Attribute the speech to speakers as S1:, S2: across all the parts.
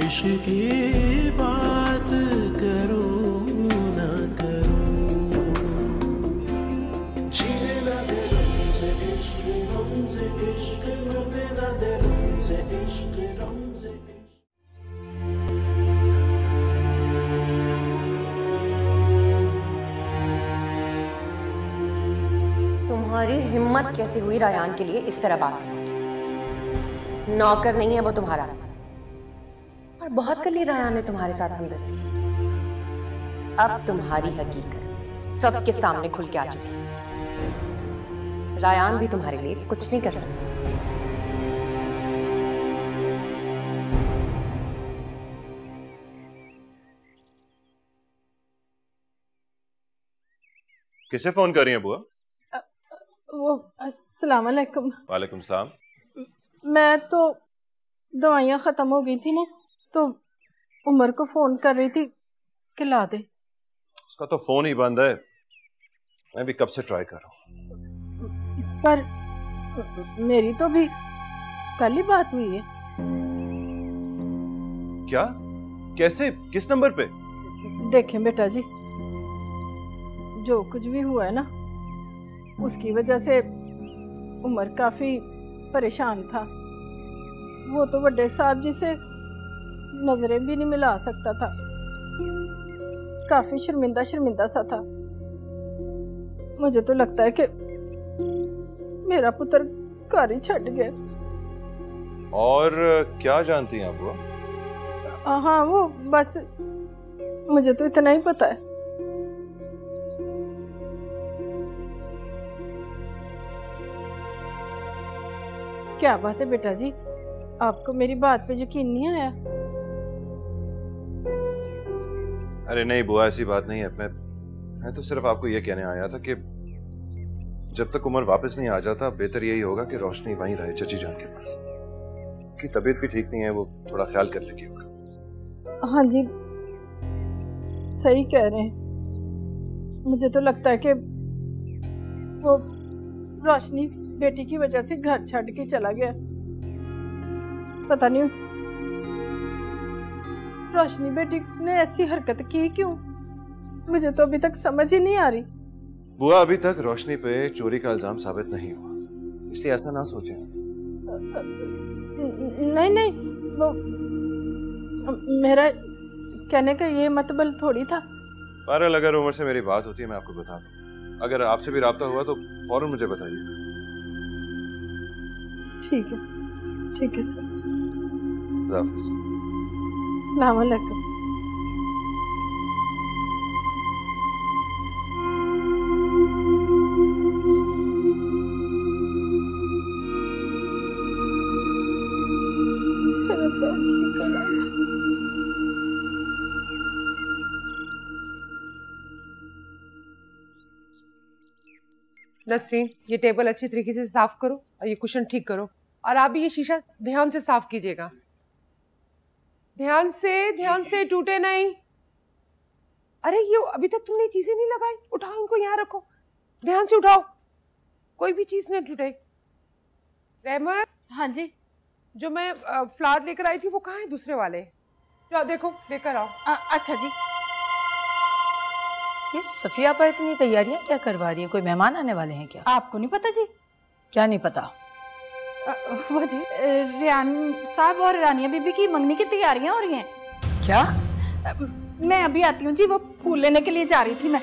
S1: इश्क की बात करूं ना करूं, जीने ना दे रमज़े इश्क, रमज़े इश्क, मरने ना दे रमज़े इश्क, रमज़े इश्क।
S2: तुम्हारी हिम्मत कैसे हुई रायान के लिए इस तरह बात करने की? नौकर नहीं है वो तुम्हारा, और बहुत कर ली रायान ने तुम्हारे साथ हमदर्दी। अब तुम्हारी हकीकत सबके सामने खुल के आ चुकी है। रायान भी तुम्हारे लिए कुछ नहीं कर सकता।
S3: किसे फोन कर रही हैं बुआ?
S4: वो अस्सलाम वालेकुम।
S3: वालेकुम सलाम।
S4: मैं तो दवाइयाँ ख़त्म हो गई थी ना, तो उमर को फ़ोन कर रही थी कि ला दे।
S3: उसका तो फोन ही बंद है। मैं भी कब से ट्राई कर रहा हूँ,
S4: पर मेरी तो भी कल ही बात हुई है।
S3: क्या? कैसे? किस नंबर पे?
S4: देखें बेटा जी, जो कुछ भी हुआ है ना, उसकी वजह से उमर काफ़ी परेशान था। वो तो बड़े साहब जी से नजरें भी नहीं मिला सकता था। काफी शर्मिंदा शर्मिंदा सा था। मुझे तो लगता है कि मेरा पुत्र घर ही छट गया।
S3: और क्या जानती हैं आप बुआ?
S4: हाँ, वो बस मुझे तो इतना ही पता है। क्या बात है बेटा जी, आपको मेरी बात पे यकीन नहीं आया?
S3: अरे नहीं बुआ, ऐसी बात नहीं है। मैं तो सिर्फ आपको ये कहने आया था कि जब तक उमर वापस नहीं आ जाता, बेहतर यही होगा कि रोशनी वहीं रहे चची जान के पास। उसकी तबीयत भी ठीक नहीं है, वो थोड़ा ख्याल कर लेगी उनका।
S4: हाँ जी, सही कह रहे हैं। मुझे तो लगता है कि वो रोशनी बेटी की वजह से घर छोड़ के चला गया। पता नहीं रोशनी बेटी ने ऐसी हरकत की क्यों, मुझे तो अभी तक समझ ही नहीं आ रही।
S3: बुआ, अभी तक रोशनी पे चोरी का इल्जाम साबित नहीं हुआ, इसलिए ऐसा ना सोचें।
S4: नहीं नहीं, वो मेरा कहने का ये मतलब थोड़ी था।
S3: बहरहाल अगर उमर से मेरी बात होती है मैं आपको बता दूं। अगर आपसे भी राब्ता हुआ तो फौरन मुझे बताइए।
S4: ठीक है, ठीक है सर।
S3: खुदा हाफिज़।
S4: अस्सलाम वालेकुम।
S5: नसरीन, ये टेबल अच्छी तरीके से साफ करो और ये कुशन ठीक करो, और आप भी ये शीशा ध्यान से साफ कीजिएगा। ध्यान से टूटे नहीं। अरे ये अभी तक तुमने चीजें नहीं लगाई, उठाओ इनको, यहाँ रखो, ध्यान से उठाओ, कोई भी चीज नहीं टूटे। रहमत। हाँ जी। जो मैं फ्लावर लेकर आई थी वो कहाँ है? दूसरे वाले जाओ देखो, लेकर आओ।
S4: अच्छा जी।
S6: ये सफिया आपा इतनी तैयारियां क्या करवा रही है? कोई मेहमान आने वाले हैं क्या?
S4: आपको नहीं पता जी?
S6: क्या नहीं पता?
S4: वो जी, रियान साहब और रानिया बीबी की मंगनी की तैयारियां हो रही हैं।
S6: क्या?
S4: मैं अभी आती हूँ जी, वो फूल लेने के लिए जा रही थी मैं।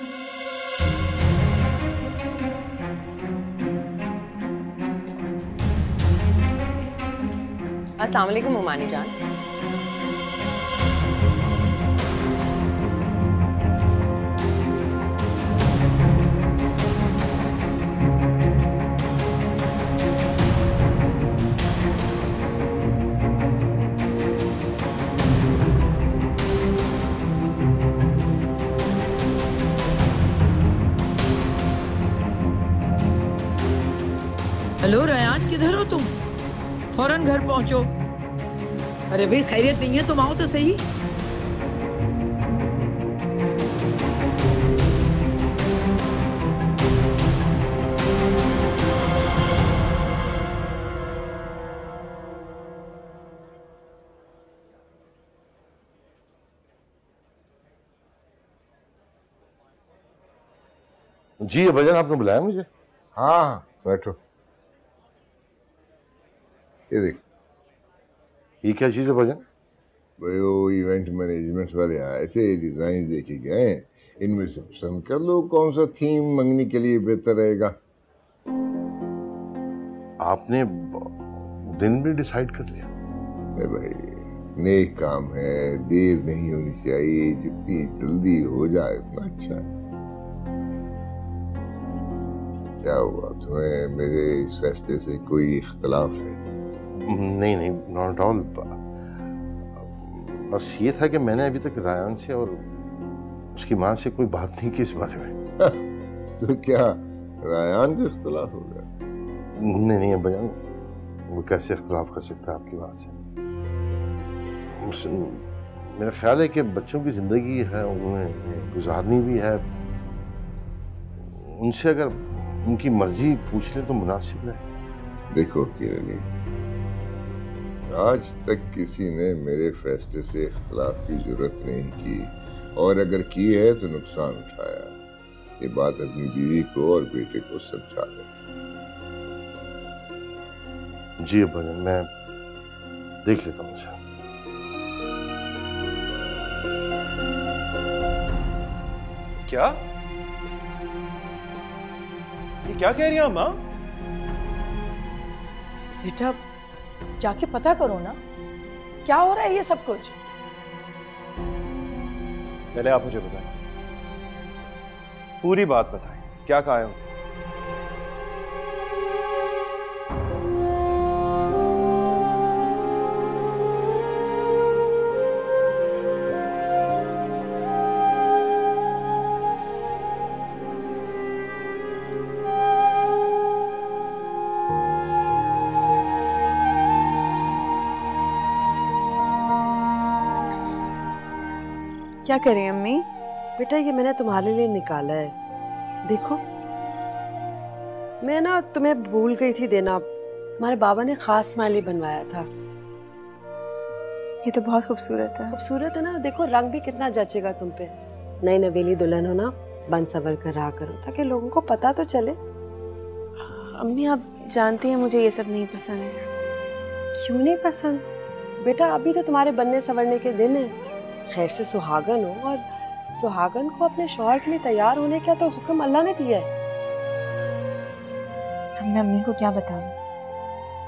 S2: अस्सलाम वालेकुम उमानी जान।
S6: हेलो रयान, किधर हो तुम? फौरन घर पहुंचो। अरे भाई, खैरियत नहीं है? तुम आओ तो सही।
S7: जी भजन, आपने बुलाया मुझे?
S8: हाँ हाँ बैठो। ये देख,
S7: ये क्या चीज़ है भजन?
S8: भाई वो इवेंट मैनेजमेंट वाले आए थे, डिजाइन देखे गए, इनमें से पसंद कर लो कौन सा थीम मंगनी के लिए बेहतर रहेगा।
S7: आपने दिन भी डिसाइड कर लिया?
S8: अरे भाई नेक काम है, देर नहीं होनी चाहिए, जितनी जल्दी हो जाए उतना अच्छा है। क्या हुआ, तुम्हें मेरे इस फैसले से कोई इख्तलाफ है?
S7: नहीं नहीं, नॉट ऑल। बस ये था कि मैंने अभी तक रायान से और उसकी माँ से कोई बात नहीं की इस बारे में।
S8: तो क्या रायान को इख्तलाफ हो गया?
S7: नहीं नहीं भजन, वो कैसे इख्तलाफ कर सकता है आपकी बात से? मेरा ख्याल है कि बच्चों की जिंदगी है, उन्हें गुजारनी भी है, उनसे अगर उनकी मर्जी पूछ ले तो मुनासिब है।
S8: देखो किरणी, आज तक किसी ने मेरे फैसले से इख्तलाफ की जरूरत नहीं की, और अगर की है तो नुकसान उठाया। ये बात अपनी बीवी को और बेटे को समझा दे।
S7: जी भजन, मैं देख लेता हूँ।
S3: क्या? ये क्या कह रही हैं माँ?
S6: बेटा जाके पता करो ना, क्या हो रहा है ये सब कुछ।
S3: पहले आप मुझे बताएं, पूरी बात बताएं, क्या कहा है?
S9: क्या करें अम्मी? बेटा ये मैंने तुम्हारे लिए निकाला है, देखो। मैं ना तुम्हें भूल गई थी देना, हमारे बाबा ने खास स्माइली बनवाया था।
S10: ये तो बहुत खूबसूरत है।
S9: खूबसूरत है ना, देखो रंग भी कितना जचेगा तुम पे। नई नवेली दुल्हन हो ना, बन सवर कर रहा करो ताकि लोगों को पता तो चले।
S10: अम्मी आप जानती हैं मुझे ये सब नहीं पसंद।
S9: क्यों नहीं पसंद? बेटा अभी तो तुम्हारे बनने संवरने के दिन है। खैर से सुहागन हो, और सुहागन को अपने शौहर के लिए तैयार होने का तो हुक्म अल्लाह ने दिया है।
S10: अब मैं अम्मी को क्या बताऊं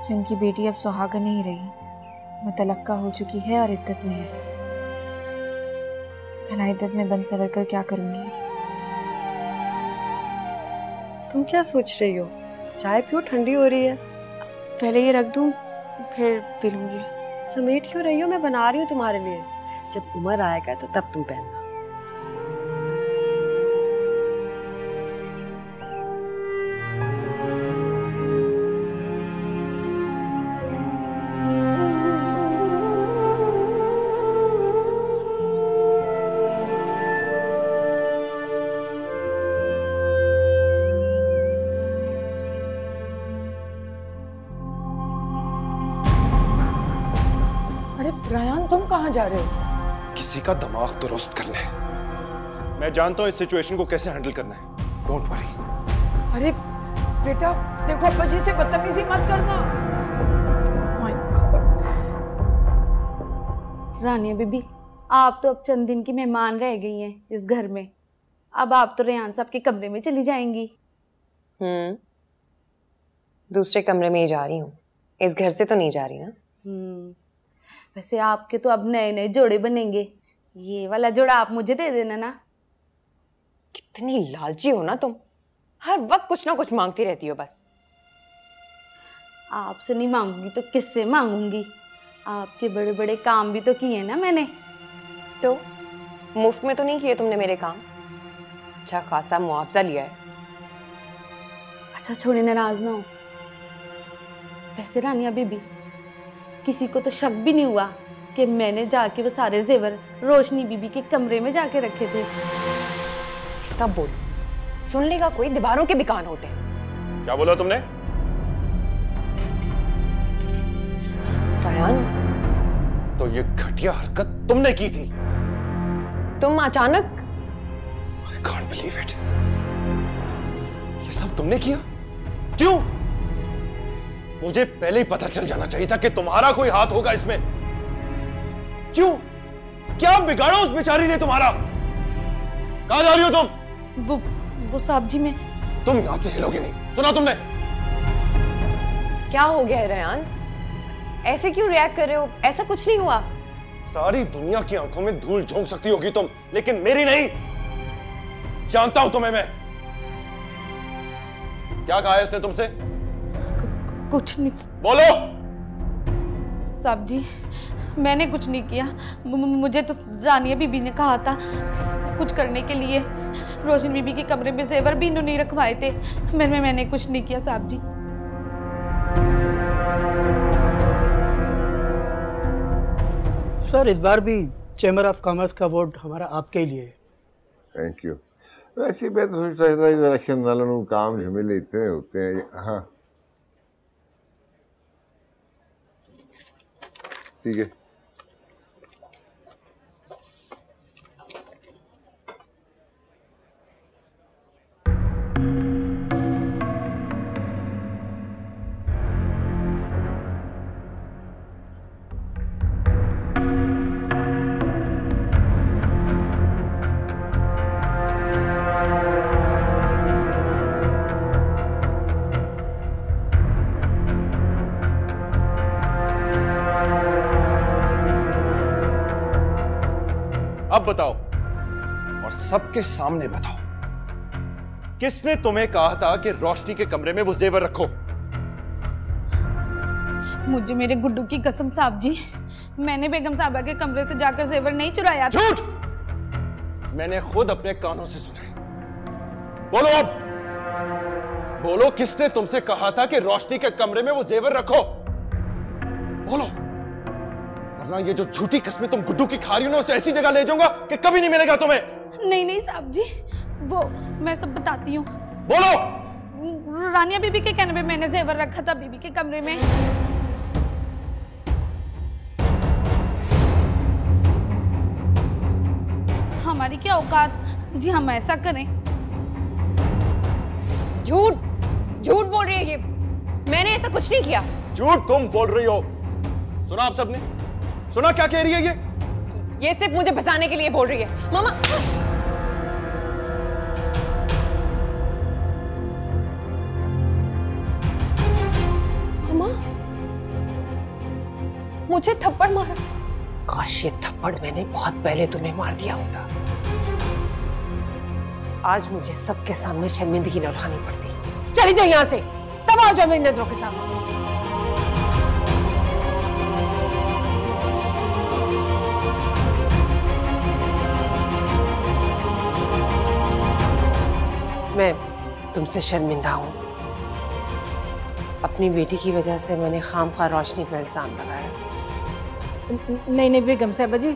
S10: कि उनकी बेटी अब सुहागन नहीं रही, मुतलक्का हो चुकी है और इद्दत में है। भला इद्दत में बन सवर कर क्या करूंगी?
S9: तुम क्या सोच रही हो? चाय पियो, ठंडी हो रही है।
S10: पहले ये रख दूं फिर पी लूंगी।
S9: समेट क्यों रही हो? मैं बना रही हूँ तुम्हारे लिए। जब उम्र आएगा तो तब तुम पहनना।
S6: अरे रायान, तुम कहाँ जा रहे हो?
S3: किसी का दिमाग दुरुस्त करना है। मैं जानता हूं इस सिचुएशन को कैसे हैंडल करना है। Don't worry.
S6: अरे बेटा देखो, अब्बा जी से बदतमीजी मत करना। My God.
S10: रानिया बीबी, आप तो अब चंद दिन की मेहमान रह गई हैं इस घर में। अब आप तो रेहान साहब के कमरे में चली जाएंगी।
S2: दूसरे कमरे में ही जा रही हूँ, इस घर से तो नहीं जा रही ना।
S10: वैसे आपके तो अब नए नए जोड़े बनेंगे, ये वाला जोड़ा आप मुझे दे देना ना।
S2: कितनी लालची हो ना तुम, हर वक्त कुछ ना कुछ मांगती रहती हो बस।
S10: आपसे नहीं मांगूंगी तो किससे मांगूंगी? आपके बड़े बड़े काम भी तो किए ना मैंने।
S2: तो मुफ्त में तो नहीं किए तुमने मेरे काम, अच्छा खासा मुआवजा लिया है।
S10: अच्छा छोड़े, नाराज ना हो। वैसे रानिया बीबी, किसी को तो शक भी नहीं हुआ कि मैंने जाके वो सारे जेवर रोशनी बीबी के कमरे में जाके रखे थे।
S2: सब बोलो, सुन लेगा कोई, दीवारों के भी कान होते हैं।
S3: क्या बोला तुमने?
S2: रायान,
S3: तो ये घटिया हरकत तुमने की थी?
S2: तुम अचानक?
S3: I can't believe it.
S11: ये सब तुमने किया? क्यों? मुझे पहले ही पता चल जाना चाहिए था कि तुम्हारा कोई हाथ होगा इसमें। क्यों? क्या बिगाड़ा उस बेचारी ने तुम्हारा? कहां जा रही हो तुम?
S10: वो साहब जी, मैं
S11: तुम यहां से हिलोगे नहीं, सुना तुमने?
S2: क्या हो गया है रेयान? ऐसे क्यों रिएक्ट कर रहे हो? ऐसा कुछ नहीं हुआ।
S11: सारी दुनिया की आंखों में धूल झोंक सकती होगी तुम, लेकिन मेरी नहीं। जानता हूं तुम्हें मैं। क्या कहा है इसने तुमसे?
S10: कुछ नहीं।
S11: बोलो।
S10: साहब जी, मैंने कुछ नहीं किया। मुझे तो रानिया बीबी ने कहा था कुछ करने के लिए। रोशनी बीबी के कमरे में जेवर भी इन्होंने रखवाए थे। मैंने कुछ नहीं किया साहब जी।
S12: सर, इस बार भी चैम्बर ऑफ कॉमर्स का वोट हमारा आपके लिए है।
S8: Thank you. वैसे मैं तो सोच रहा था कि इलेक्शन वालों काम झमेले इतने होते हैं। हाँ ठीक है।
S11: अब बताओ, और सबके सामने बताओ, किसने तुम्हें कहा था कि रोशनी के कमरे में वो जेवर रखो?
S10: मुझे मेरे गुड्डू की कसम साहब जी, मैंने बेगम साहबा के कमरे से जाकर जेवर नहीं चुराया।
S11: झूठ! मैंने खुद अपने कानों से सुना है। बोलो अब, बोलो, किसने तुमसे कहा था कि रोशनी के कमरे में वो जेवर रखो? बोलो, वरना ये जो झूठी कस्में तुम गुड्डू की खा रही हो ना, उसे ऐसी जगह ले जाऊंगा कि कभी नहीं मिलेगा तुम्हें।
S10: नहीं साहब जी, वो मैं सब बताती हूँ।
S11: बोलो।
S10: रानिया बीबी के कहने पे मैंने जेवर रखा था बीबी के कमरे में। हमारी क्या औकात जी हम ऐसा करें?
S2: झूठ बोल रही है ये। मैंने ऐसा कुछ नहीं किया।
S11: झूठ तुम बोल रही हो। सुना आप सबने? सुना क्या कह रही है
S2: ये सिर्फ मुझे फंसाने के लिए बोल रही है। मामा, मामा, मुझे थप्पड़ मारा। काश ये थप्पड़ मैंने बहुत पहले तुम्हें मार दिया होता। आज मुझे सबके सामने शर्मिंदगी न उठानी पड़ती। चली जाओ यहां से, तब आओ जाओ मेरी नजरों के सामने से। मैं तुमसे शर्मिंदा हूं। अपनी बेटी की वजह से मैंने खामखा रोशनी पर इल्जाम लगाया।
S4: नहीं बेगम साहबा जी,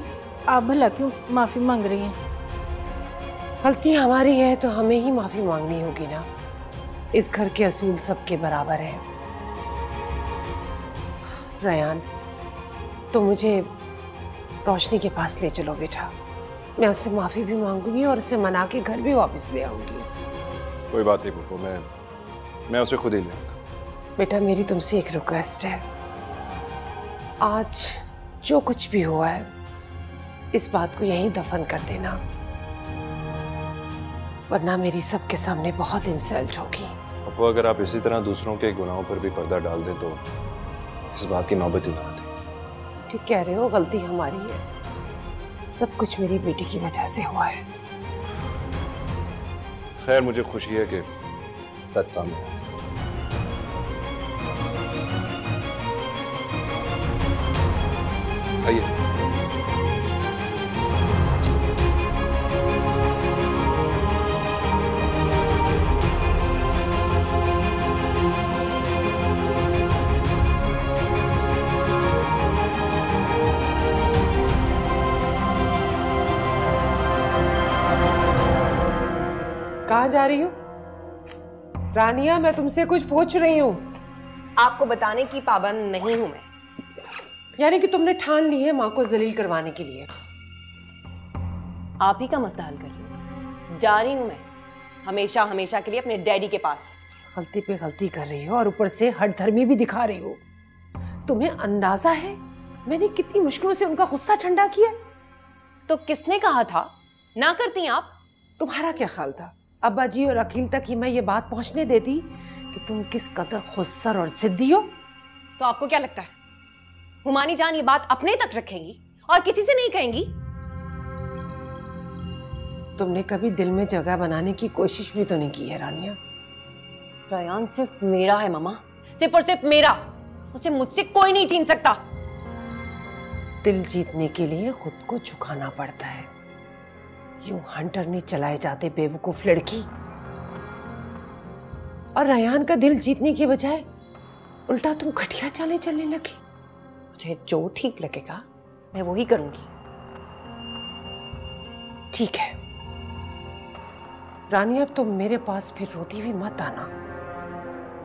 S4: आप भला क्यों माफी मांग रही हैं?
S2: गलती हमारी है तो हमें ही माफी मांगनी होगी ना। इस घर के असूल सबके बराबर हैं। रेयान, तो मुझे रोशनी के पास ले चलो बेटा। मैं उससे माफी भी मांगूंगी और उसे मना के घर भी वापस ले आऊंगी।
S3: कोई बात नहीं पप्पू, मैं उसे खुद ही ले आऊंगा।
S2: बेटा, मेरी तुमसे एक रिक्वेस्ट है। आज जो कुछ भी हुआ है, इस बात को यहीं दफन कर देना, वरना मेरी सबके सामने बहुत इंसल्ट होगी।
S3: पप्पू, अगर आप इसी तरह दूसरों के गुनाहों पर भी पर्दा डाल दें तो इस बात की नौबत ही ना आती।
S2: ठीक कह रहे हो, गलती हमारी है। सब कुछ मेरी बेटी की वजह से हुआ है।
S3: खैर, मुझे खुशी है कि सच सामने आया। आइए।
S5: कहाँ जा रही हो? रानिया, मैं तुमसे कुछ पूछ रही हूँ।
S2: आपको बताने की पाबंद नहीं हूं मैं।
S5: यानी कि तुमने ठान ली है माँ को जलील करवाने के लिए?
S2: आप ही का मसला हल कर रही हूँ। जा रही हूं मैं। हमेशा हमेशा के लिए अपने डैडी के पास।
S5: गलती पे गलती कर रही हो और ऊपर से हठधर्मी भी दिखा रही हो। तुम्हें अंदाजा है मैंने कितनी मुश्किलों से उनका गुस्सा ठंडा किया?
S2: तो किसने कहा था ना करती आप?
S5: तुम्हारा क्या ख्याल था अब्बा जी और अखिल तक ही मैं ये बात पहुंचने देती कि तुम किस कदर खुदसर और जिद्दी हो?
S2: तो आपको क्या लगता है हुमानी जान ये बात अपने तक रखेंगी और किसी से नहीं कहेंगी?
S5: तुमने कभी दिल में जगह बनाने की कोशिश भी तो नहीं की है रानिया।
S2: रायान सिर्फ मेरा है मामा, सिर्फ और सिर्फ मेरा। उसे मुझसे कोई नहीं छीन सकता।
S5: दिल जीतने के लिए खुद को झुकाना पड़ता है। यूं हंटर नहीं चलाए जाते बेवकूफ लड़की। और रायान का दिल जीतने की बजाय उल्टा तुम घटिया चालें चलने लगी।
S2: मुझे जो ठीक लगेगा मैं वही करूंगी।
S5: ठीक है रानी, अब तुम मेरे पास फिर रोती हुई मत आना।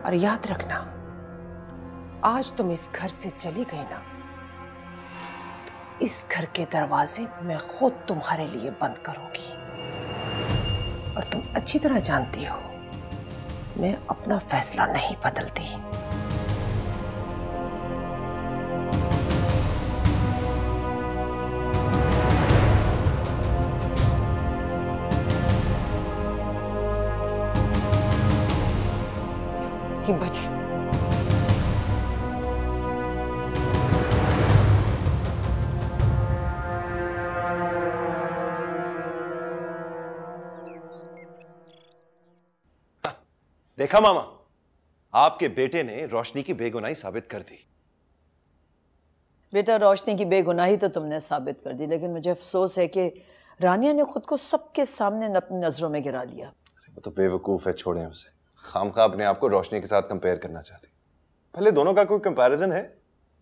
S5: और याद रखना आज तुम इस घर से चली गई ना, तो इस घर के दरवाजे मैं खुद तुम्हारे लिए बंद करूंगी। और तुम अच्छी तरह जानती हो मैं अपना फैसला नहीं बदलती।
S2: मुसीबत है।
S3: देखा मामा, आपके बेटे ने रोशनी की बेगुनाही साबित कर दी।
S6: बेटा रोशनी की बेगुनाही तो तुमने साबित कर दी, लेकिन मुझे अफसोस है कि रानिया ने खुद को सबके सामने अपनी नजरों में गिरा लिया।
S3: वो तो बेवकूफ है, छोड़ें उसे। खामखा अपने आप को रोशनी के साथ कंपेयर करना चाहती। पहले दोनों का कोई कंपैरिजन है?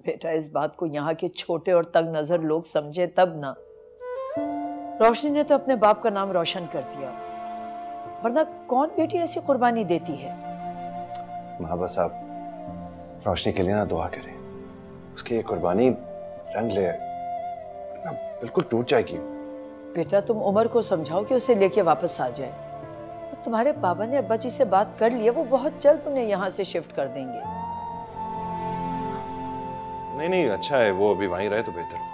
S6: बेटा इस बात को यहाँ के छोटे और तंग नजर लोग समझे तब ना। रोशनी ने तो अपने बाप का नाम रोशन कर दिया, वरना कौन बेटी ऐसी कुर्बानी देती है।
S3: माँ बस आप रोशनी के लिए ना दुआ करें, उसकी ये कुर्बानी रंग ले ना बिल्कुल टूट जाएगी।
S6: बेटा तुम उमर को समझाओ कि उसे लेके वापस आ जाए। और तुम्हारे बाबा ने अब्बा जी से बात कर ली है, वो बहुत जल्द उन्हें यहाँ से शिफ्ट कर देंगे।
S3: नहीं अच्छा है, वो अभी वहीं रहे तो बेहतर होगा।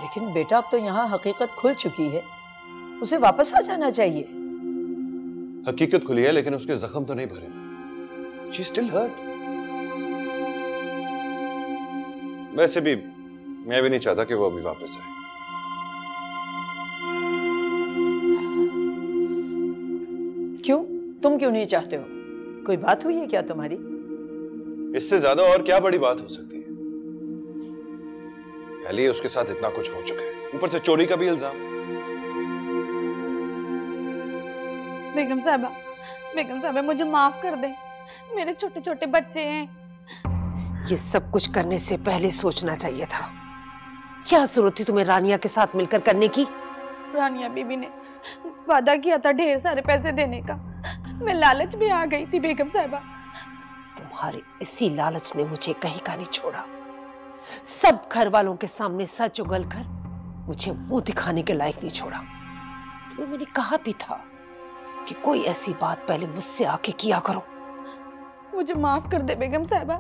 S6: लेकिन बेटा अब तो यहाँ हकीकत खुल चुकी है, उसे वापस आ जाना चाहिए।
S3: हकीकत खुली है लेकिन उसके जख्म तो नहीं भरे। She still hurt. वैसे भी मैं भी नहीं चाहता कि वो अभी वापस आए।
S6: क्यों? तुम क्यों नहीं चाहते हो? कोई बात हुई है क्या तुम्हारी?
S3: इससे ज्यादा और क्या बड़ी बात हो सकती है? पहले ही उसके साथ इतना कुछ हो चुका है, ऊपर से चोरी का भी इल्जाम।
S10: बेगम साहबा मुझे माफ कर दे, मेरे छोटे छोटे बच्चे हैं।
S5: ये सब कुछ करने से पहले सोचना चाहिए था। क्या जरूरत थी तुम्हें रानिया के साथ मिलकर करने की?
S10: रानिया बीबी ने वादा किया था ढेर सारे पैसे देने का, मैं लालच में आ गई थी बेगम साहबा।
S5: तुम्हारे इसी लालच ने मुझे कहीं का नहीं छोड़ा। सब घर वालों के सामने सच उगलकर मुझे मुंह दिखाने के लायक नहीं छोड़ा। तुम्हें मैंने कहा भी था कि कोई ऐसी बात पहले मुझसे आके किया करो।
S10: मुझे माफ कर दे बेगम साहबा,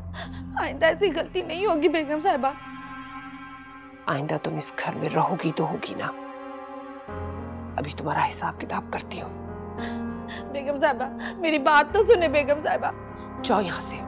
S10: आइंदा ऐसी गलती नहीं होगी बेगम साहबा।
S5: आइंदा तुम इस घर में रहोगी तो होगी ना। अभी तुम्हारा हिसाब किताब करती हूँ।
S10: बेगम साहबा मेरी बात तो सुने बेगम साहबा।
S5: जाओ यहाँ से।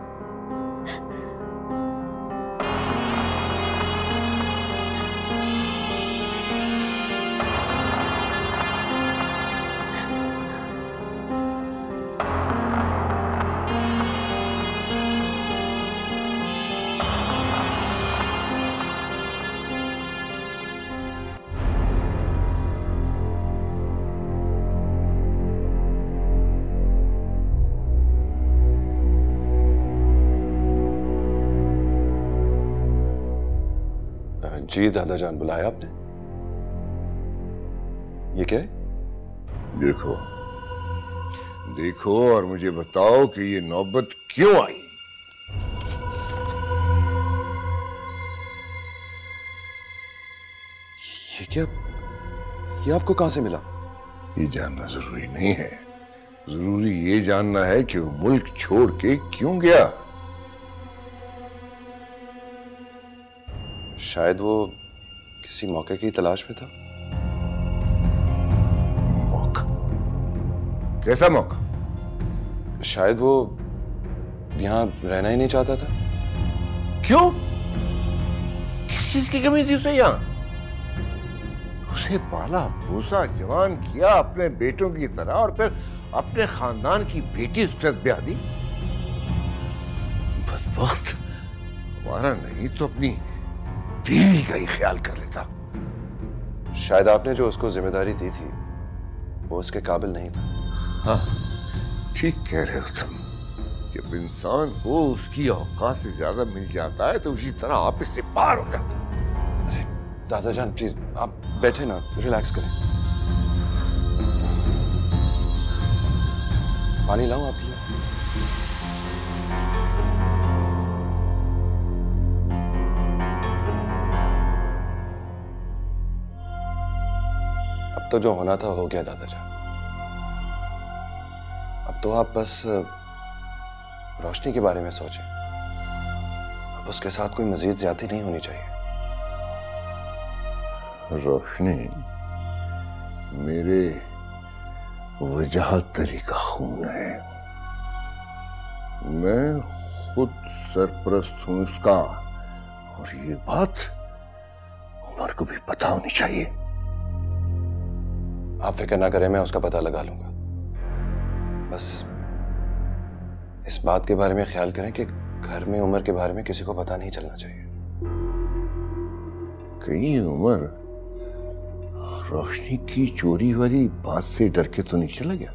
S3: जी दादा जान, बुलाया आपने? ये क्या है?
S8: देखो देखो और मुझे बताओ कि ये नौबत क्यों आई।
S3: ये क्या? ये आपको कहां से मिला?
S8: ये जानना जरूरी नहीं है। जरूरी ये जानना है कि वो मुल्क छोड़ के क्यों गया।
S3: शायद वो किसी मौके की तलाश में था।
S8: मौका? कैसा मौका?
S3: शायद वो यहाँ रहना ही नहीं चाहता था।
S8: क्यों? किस चीज की कमी थी उसे यहाँ? उसे पाला पोसा जवान किया अपने बेटों की तरह, और फिर अपने खानदान की बेटी उसके साथ ब्याह दी। बस वक्त हमारा नहीं तो अपनी बीवी का ही ख्याल कर लेता।
S3: शायद आपने जो उसको जिम्मेदारी दी थी वो उसके काबिल नहीं था।
S8: हाँ, ठीक कह रहे हो तुम। जब इंसान को उसकी औकात से ज्यादा मिल जाता है तो उसी तरह आप इससे पार हो जाते।
S3: अरे दादाजान प्लीज आप बैठे ना, रिलैक्स करें। पानी लाऊं आप लिए? अब तो जो होना था हो गया दादाजान। अब तो आप बस रोशनी के बारे में सोचें। अब उसके साथ कोई मजीद ज्यादती नहीं होनी चाहिए।
S8: रोशनी मेरे वजाहत अली का खून है। मैं खुद सरपरस्त हूं इसका, और ये बात उमर को भी पता होनी चाहिए।
S3: आप फिक्र ना करें, मैं उसका पता लगा लूंगा। बस इस बात के बारे में ख्याल करें कि घर में उमर के बारे में किसी को पता नहीं चलना चाहिए।
S8: कहीं उमर रोशनी की चोरी वाली बात से डर के तो नहीं चला गया?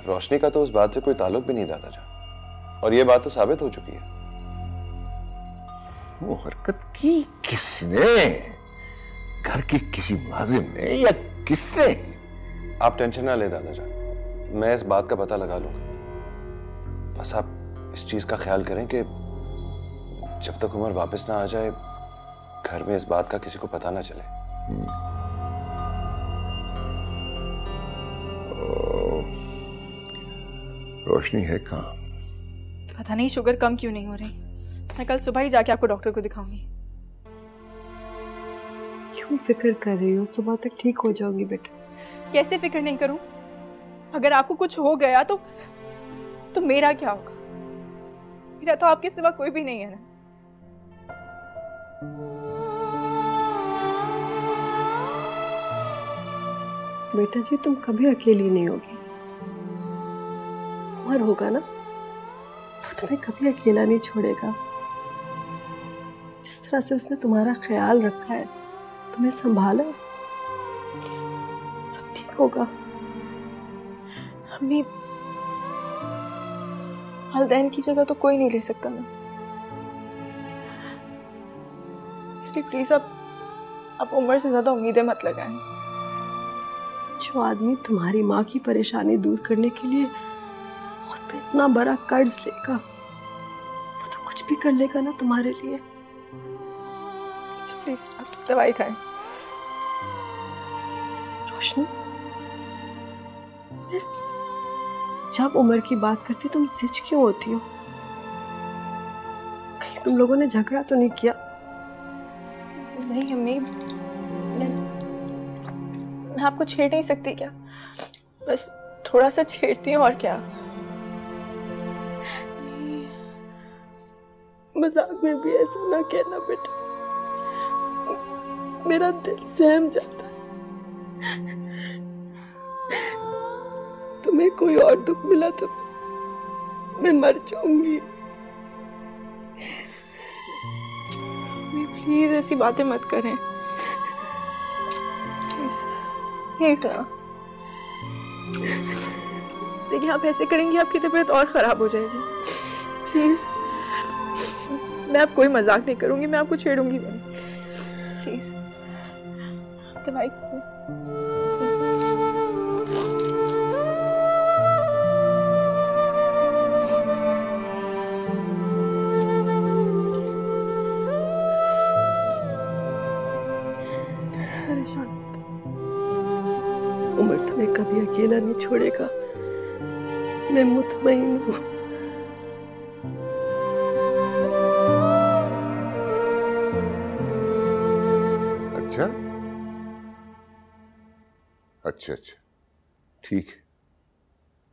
S3: रोशनी का तो उस बात से कोई ताल्लुक भी नहीं दादाजान, और ये बात तो साबित हो चुकी है।
S8: वो हरकत की किसने? घर के किसी मुलाजिम ने या किसने?
S3: आप टेंशन ना ले दादाजान, मैं इस बात का पता लगा लूंगा। बस आप इस चीज का ख्याल करें कि जब तक उमर वापस ना आ जाए घर में इस बात का किसी को पता ना चले।
S8: रोशनी है कहाँ?
S13: पता नहीं शुगर कम क्यों नहीं हो रही। मैं कल सुबह ही जाके आपको डॉक्टर को दिखाऊंगी।
S9: क्यों फिक्र कर रही हो? सुबह तक ठीक हो जाओगी बेटा।
S13: कैसे फिक्र नहीं करूं? अगर आपको कुछ हो गया तो मेरा क्या होगा? मेरा तो आपके सिवा कोई भी नहीं है ना।
S9: बेटा जी तुम कभी अकेली नहीं होगी। उमर होगा ना तो तुम्हें कभी अकेला नहीं छोड़ेगा। जिस तरह से उसने तुम्हारा ख्याल रखा है, तुम्हें संभाला, सब ठीक होगा।
S13: अम्मी, वालिदैन की जगह तो कोई नहीं ले सकता ना, इसलिए प्लीज आप उमर से ज्यादा उम्मीदें मत लगाएं।
S9: जो आदमी तुम्हारी माँ की परेशानी दूर करने के लिए खुद पे इतना बड़ा कर्ज लेगा, वो तो कुछ भी कर लेगा ना तुम्हारे लिए।
S13: प्लीज आप दवाई खाएं।
S9: रोशनी, जब उमर की बात करती तुम जिद क्यों होती हो? कहीं तुम लोगों ने झगड़ा तो नहीं किया?
S13: नहीं अम्मी, मैं आपको छेड़ नहीं सकती क्या? बस थोड़ा सा छेड़ती हूँ और क्या।
S9: मजाक में भी ऐसा ना कहना बेटा, मेरा दिल सहम जाता है। तुम्हें कोई और दुख मिला तो मैं मर जाऊंगी।
S13: प्लीज ऐसी बातें मत करें प्लीज ना। देखिए आप ऐसे करेंगे आपकी तबीयत और खराब हो जाएगी। प्लीज, मैं आप कोई मजाक नहीं करूंगी, मैं आपको छेड़ूंगी नहीं। प्लीज दवाई परेशान
S9: उमर तुम्हें कभी अकेला नहीं छोड़ेगा, मैं मुतमईन हूँ।
S8: अच्छा अच्छा अच्छा, ठीक है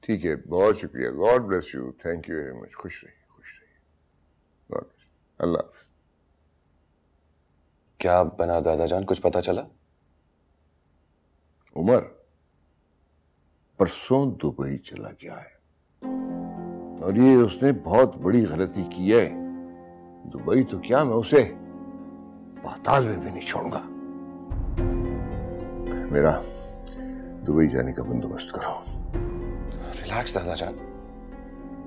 S8: ठीक है, बहुत शुक्रिया। God bless you, thank you very much. खुश रहिए खुश रहिए। गॉड अल्लाह हाफ़िज़।
S11: क्या बना दादाजान, कुछ पता चला?
S8: उमर परसों दुबई चला गया है और ये उसने बहुत बड़ी गलती की है। दुबई तो क्या, मैं उसे पाताल में भी नहीं छोड़ूंगा। मेरा दुबई जाने का बंदोबस्त करो।
S11: रिलैक्स दादाजान,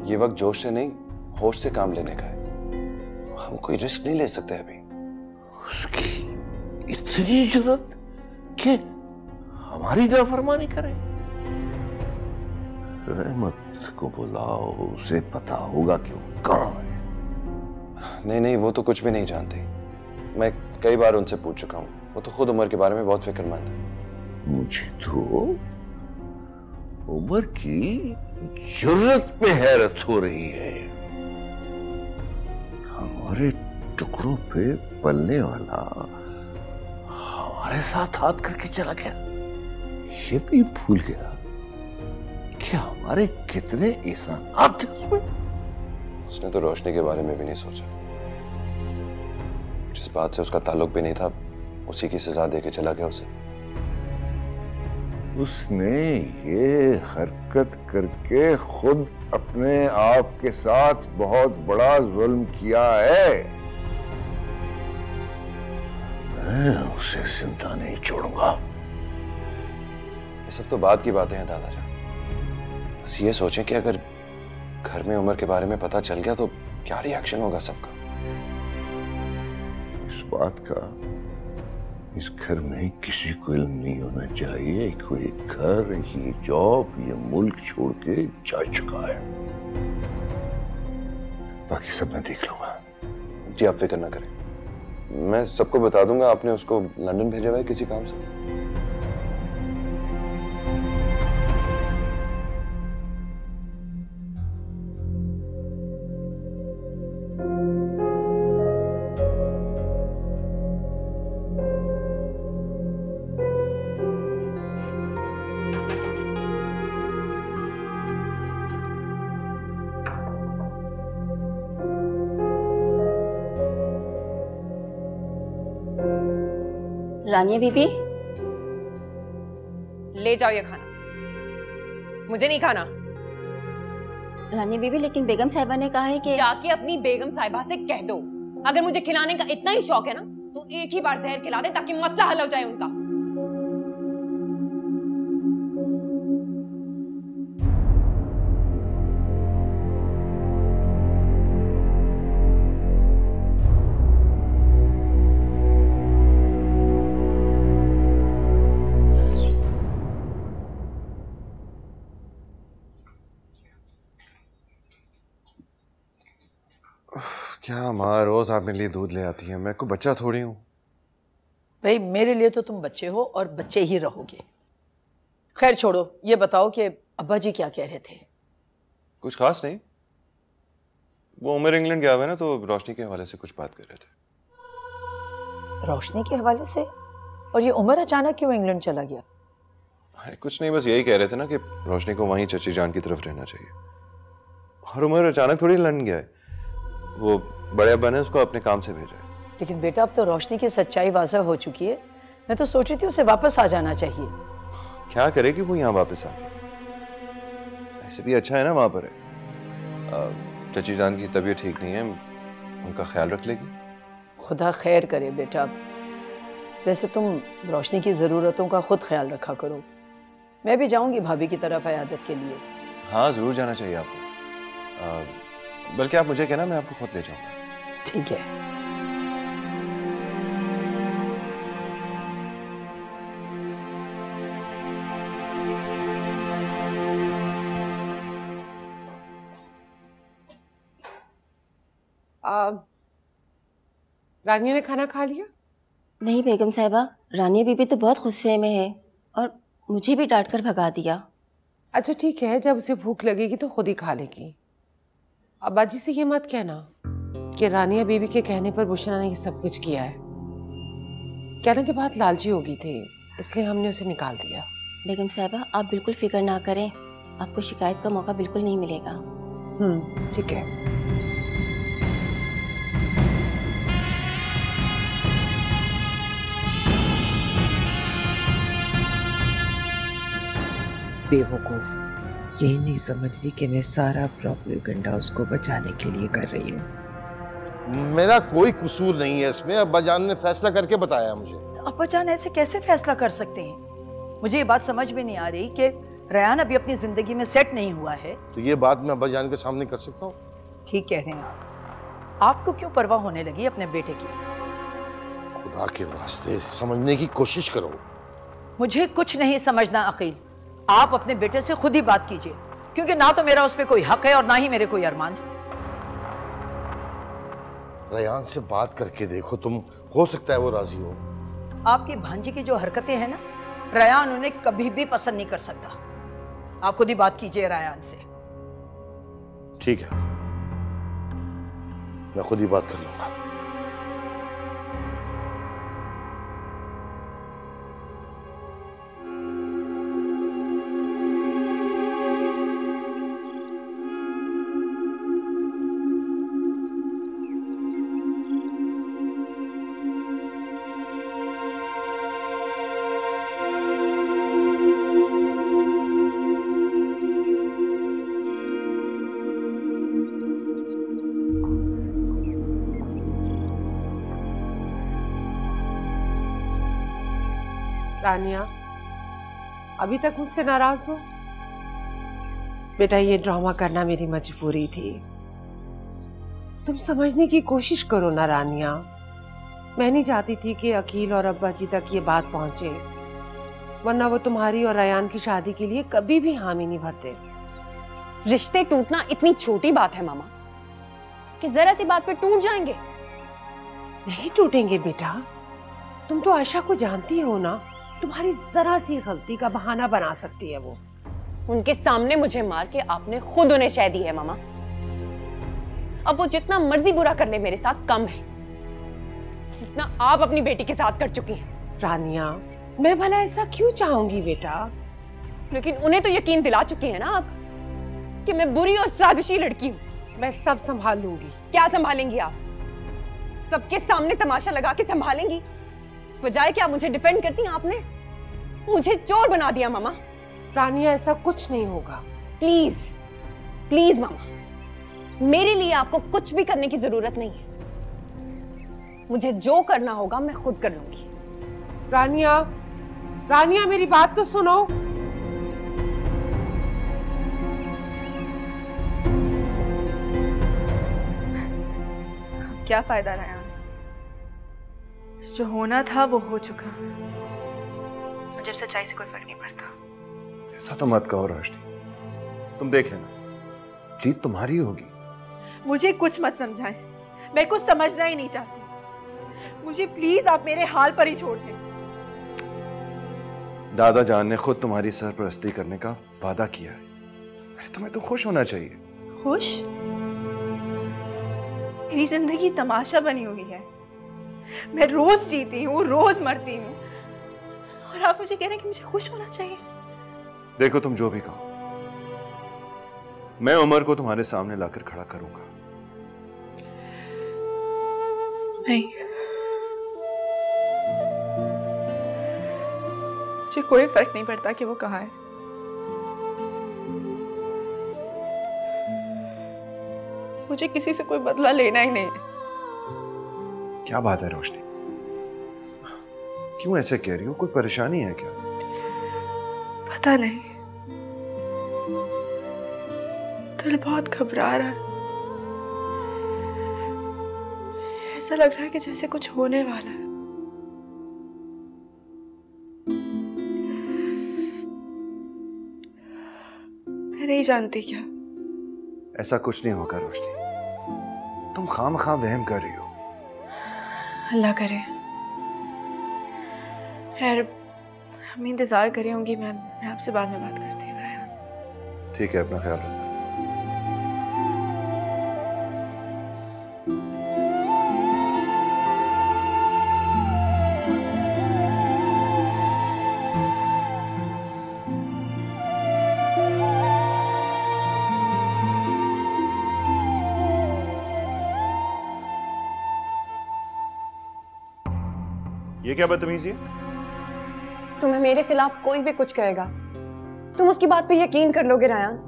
S11: ये वक्त जोश से नहीं होश से काम लेने का है। हम कोई रिस्क नहीं ले सकते अभी।
S8: उसकी इतनी जरूरत कि हमारी नाफरमानी करे? रहमत को बुलाओ, उसे पता होगा कि वो कहाँ है।
S11: नहीं नहीं, वो तो कुछ भी नहीं जानती। मैं कई बार उनसे पूछ चुका हूँ, वो तो खुद उमर के बारे में बहुत फिक्रमंद है।
S8: मुझे तो उमर की जुर्रत पे हैरत हो रही है। हमारे टुकड़ों पे पलने वाला हमारे साथ हाथ करके चला गया, ये भी भूल गया कि हमारे कितने एहसान थे उसमें।
S11: उसने तो रोशनी के बारे में भी नहीं सोचा। जिस बात से उसका ताल्लुक भी नहीं था, उसी की सजा देके चला गया उसे।
S8: उसने ये हरकत करके खुद अपने आप के साथ बहुत बड़ा जुल्म किया है। मैं उसे जिंदा नहीं छोड़ूंगा।
S11: ये सब तो बाद की बातें हैं दादाजान। बस ये सोचें कि अगर घर में उमर के बारे में पता चल गया तो क्या रिएक्शन होगा सबका।
S8: इस बात का इस घर में किसी को इल्म नहीं होना चाहिए। कोई घर, ये जॉब, ये मुल्क छोड़ के जा चुका है। बाकी सब मैं देख लूंगा।
S11: जी आप फिक्र ना करें, मैं सबको बता दूंगा। आपने उसको लंदन भेजा हुआ है किसी काम से?
S10: रानिया बीबी,
S2: ले जाओ ये खाना, मुझे नहीं खाना।
S10: रानिया बीबी, लेकिन बेगम साहिबा ने कहा है कि
S2: जाके अपनी बेगम साहिबा से कह दो, अगर मुझे खिलाने का इतना ही शौक है ना तो एक ही बार जहर खिला दे ताकि मसला हल हो जाए उनका।
S3: क्या माँ, रोज आप मेरे लिए दूध ले आती है, मैं कोई बच्चा थोड़ी हूँ।
S6: भाई मेरे लिए तो तुम बच्चे हो और बच्चे ही रहोगे। खैर छोड़ो, ये बताओ कि अब्बा जी क्या कह रहे थे?
S3: कुछ खास नहीं, वो उमर इंग्लैंड गया हुआ है ना, तो रोशनी के हवाले से कुछ बात कर रहे थे।
S6: रोशनी के हवाले से? और ये उमर अचानक क्यों इंग्लैंड चला गया?
S3: अरे कुछ नहीं, बस यही कह रहे थे ना कि रोशनी को वहीं चची जान की तरफ रहना चाहिए। और उमर अचानक थोड़ी लंदन गया है, वो बड़े अब्बा ने उसको अपने काम से भेजा है।
S6: लेकिन बेटा अब तो रोशनी की सच्चाई वाज़ह हो चुकी है। मैं तो सोच रही थी उसे वापस आ जाना चाहिए।
S3: क्या करेगी वो यहाँ वापस आके? ऐसे भी अच्छा है ना वहाँ पर है। चची जान की तबीयत ठीक नहीं है, उनका ख्याल रख लेगी।
S6: खुदा खैर करे बेटा। वैसे तुम रोशनी की ज़रूरतों का खुद ख्याल रखा करो। मैं भी जाऊंगी भाभी की तरफ अयादत के लिए।
S3: हाँ जरूर जाना चाहिए आपको, बल्कि आप मुझे कहना, मैं आपको खुद ले जाऊंगा।
S6: ठीक है।
S5: रानिया ने खाना खा लिया?
S10: नहीं बेगम साहिबा, रानिया बीबी तो बहुत गुस्से में है और
S2: मुझे भी डांट कर भगा दिया।
S5: अच्छा ठीक है, जब उसे भूख लगेगी तो खुद ही खा लेगी। अब्बा जी से ये मत कहना कि रानिया बीबी के कहने पर बुशरा ने ये सब कुछ किया है। कहना कि बहुत लालची हो गई थी, इसलिए हमने उसे निकाल दिया।
S2: बेगम साहिबा आप बिल्कुल फिक्र ना करें, आपको शिकायत का मौका बिल्कुल नहीं मिलेगा।
S5: ठीक है। बेवकूफ, ये नहीं समझ रही कि मैं सारा प्रोपेगेंडा उसको बचाने के लिए कर रही हूँ।
S8: मेरा कोई कसूर नहीं है इसमें, अब्बा जान ने फैसला करके बताया मुझे।
S6: तो अब्बा जान ऐसे कैसे फैसला कर सकते हैं? मुझे ये बात समझ में नहीं आ रही कि रेहान अभी अपनी जिंदगी में सेट नहीं हुआ है।
S8: तो ये बात मैं अब्बा जान के सामने कर सकता हूँ?
S6: ठीक कह रहे हैं आप। आपको क्यों परवाह होने लगी अपने बेटे की?
S8: खुदा के वास्ते समझने की कोशिश करो।
S6: मुझे कुछ नहीं समझना अकील, आप अपने बेटे से खुद ही बात कीजिए, क्योंकि ना तो मेरा उस पर कोई हक है और ना ही मेरे कोई अरमान है।
S8: रेहान से बात करके देखो, तुम हो सकता है वो राजी हो।
S6: आपकी भांजी की जो हरकतें हैं ना, रेहान उन्हें कभी भी पसंद नहीं कर सकता। आप खुद ही बात कीजिए रेहान से।
S8: ठीक है, मैं खुद ही बात कर लूंगा।
S5: रानिया, अभी तक मुझसे नाराज हो? बेटा, ये ड्रामा करना मेरी मजबूरी थी। तुम समझने की कोशिश करो ना रानिया। मैं नहीं चाहती थी कि अकील और अब्बा जी तक ये बात पहुंचे, वरना वो तुम्हारी और रयान की शादी के लिए कभी भी हामी नहीं भरते।
S2: रिश्ते टूटना इतनी छोटी बात है मामा कि जरा सी बात पे टूट जाएंगे?
S5: नहीं टूटेंगे बेटा, तुम तो आयशा को जानती हो ना, तुम्हारी जरा सी गलती का बहाना बना सकती है वो।
S2: उनके सामने मुझे मार के आपने खुद उन्हें शह दी है मामा। अब वो जितना मर्जी बुरा कर ले मेरे साथ कम है, जितना आप अपनी बेटी के साथ कर चुकी हैं।
S5: रानिया, मैं भला ऐसा क्यों चाहूंगी बेटा?
S2: लेकिन उन्हें तो यकीन दिला चुकी है ना आप कि मैं बुरी और साजिशी लड़की हूँ।
S5: मैं सब संभाल लूंगी।
S2: क्या संभालेंगी आप? सबके सामने तमाशा लगा के संभालेंगी, बजाय कि आप मुझे डिफेंड करती हैं। आपने मुझे चोर बना दिया मामा।
S5: रानिया, ऐसा कुछ नहीं होगा।
S2: प्लीज प्लीज मामा, मेरे लिए आपको कुछ भी करने की जरूरत नहीं है। मुझे जो करना होगा मैं खुद कर लूंगी।
S5: रानिया, रानिया मेरी बात तो सुनो।
S13: क्या फायदा रहा? जो होना था वो हो चुका। मुझे सच्चाई से कोई फर्क नहीं पड़ता।
S3: ऐसा तो मत कहो रोशनी, तुम देख लेना, जीत तुम्हारी होगी।
S13: मुझे कुछ मत समझाएं, मैं कुछ समझना ही नहीं चाहती। मुझे प्लीज आप मेरे हाल पर ही छोड़ दें।
S3: दादा जान ने खुद तुम्हारी सरपरस्ती करने का वादा किया है। अरे तुम्हें तो खुश होना चाहिए।
S13: खुश? मेरी जिंदगी तमाशा बनी हुई है। मैं रोज जीती हूँ, रोज मरती हूँ, और आप मुझे कह रहे हैं कि मुझे खुश होना चाहिए।
S3: देखो, तुम जो भी कहो, मैं उमर को तुम्हारे सामने लाकर खड़ा करूंगा।
S13: नहीं, मुझे कोई फर्क नहीं पड़ता कि वो कहाँ है। मुझे किसी से कोई बदला लेना ही नहीं है।
S3: क्या बात है रोशनी, क्यों ऐसे कह रही हो? कोई परेशानी है क्या?
S13: पता नहीं, दिल बहुत घबरा रहा है। ऐसा लग रहा है कि जैसे कुछ होने वाला है। मैं नहीं जानती क्या।
S3: ऐसा कुछ नहीं होगा रोशनी, तुम खामखा वहम कर रही हो।
S13: अल्लाह करे। खैर, हम इंतजार कर रही होंगी। मैं आपसे बाद में बात करती हूँ रायहान।
S3: ठीक है, अपना ख्याल रखना। ये क्या बदतमीजी है?
S2: तुम्हें मेरे खिलाफ कोई भी कुछ कहेगा, तुम उसकी बात पे यकीन कर लोगे रायान?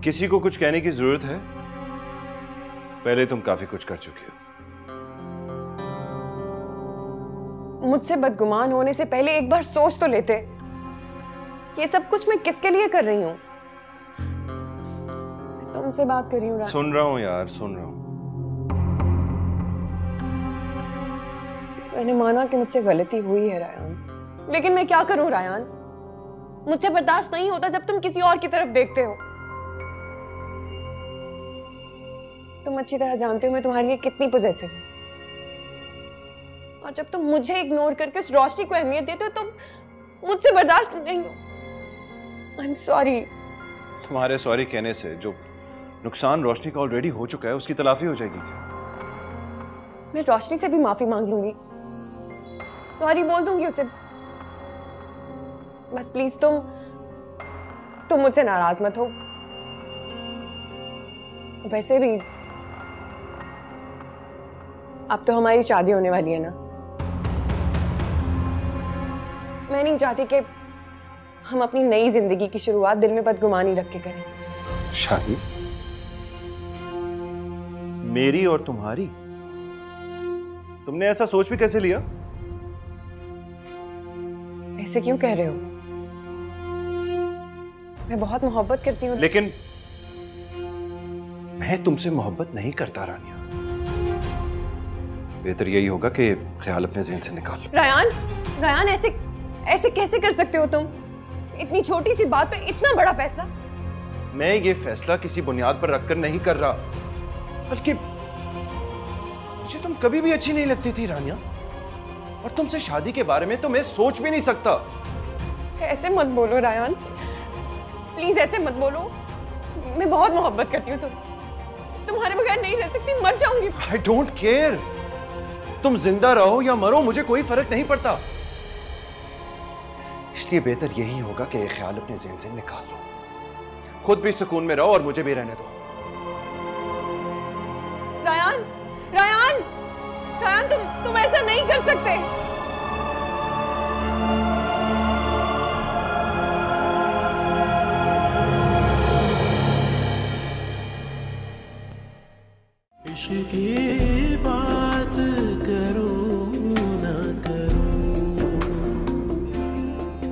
S3: किसी को कुछ कहने की जरूरत है? पहले तुम काफी कुछ कर चुकी हो।
S2: मुझसे बदगुमान होने से पहले एक बार सोच तो लेते, ये सब कुछ मैं किसके लिए कर रही हूं? तुमसे बात कर रही हूँ।
S3: सुन रहा हूं यार, सुन रहा हूं।
S2: मैंने माना कि मुझसे गलती हुई है रायान, लेकिन मैं क्या करूं रायान? मुझसे बर्दाश्त नहीं होता जब तुम किसी और की तरफ देखते हो। तुम अच्छी तरह जानते हो मैं तुम्हारे लिए कितनी पॉसेसिव हूं, और जब तुम मुझे इग्नोर करके उस रोशनी को अहमियत देते हो तो मुझसे बर्दाश्त नहीं हो। I am sorry.
S3: तुम्हारे सॉरी कहने से जो नुकसान रोशनी का ऑलरेडी हो चुका है उसकी तलाफी हो जाएगी क्या?
S2: मैं रोशनी से भी माफी मांग लूंगी, सॉरी बोल दूंगी उसे। बस प्लीज तुम मुझसे नाराज मत हो। वैसे भी अब तो हमारी शादी होने वाली है ना। मैं नहीं चाहती कि हम अपनी नई जिंदगी की शुरुआत दिल में बदगुमानी रख के करें।
S3: शादी? मेरी और तुम्हारी? तुमने ऐसा सोच भी कैसे लिया?
S2: ऐसे क्यों कह रहे हो? मैं बहुत मोहब्बत करती हूँ।
S3: लेकिन मैं तुमसे मोहब्बत नहीं करता रानिया। बेहतर यही होगा कि ख्याल अपने ज़हन से निकाल लो।
S2: रायान ऐसे कैसे कर सकते हो तुम? इतनी छोटी सी बात पे इतना बड़ा फैसला?
S3: मैं ये फैसला किसी बुनियाद पर रखकर नहीं कर रहा, बल्कि मुझे तुम कभी भी अच्छी नहीं लगती थी रानिया, और तुमसे शादी के बारे में तो मैं सोच भी नहीं सकता।
S2: ऐसे मत बोलो रायान, प्लीज ऐसे मत बोलो। मैं बहुत मोहब्बत करती हूँ तुम्हारे बगैर नहीं रह सकती, मर जाऊंगी।
S3: I don't care, तुम जिंदा रहो या मरो मुझे कोई फर्क नहीं पड़ता। इसलिए बेहतर यही होगा कि ये ख्याल अपने ज़हन से निकाल लो, खुद भी सुकून में रहो और मुझे भी रहने दो।
S2: रायान तुम ऐसा नहीं कर सकते।
S1: इश्क की बात करो ना करो,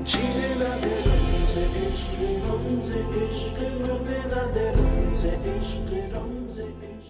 S1: जीने ना दे रमज़े इश्क, रमज़े इश्क, मरने ना दे रमज़े इश्क, रमज़े इश्क।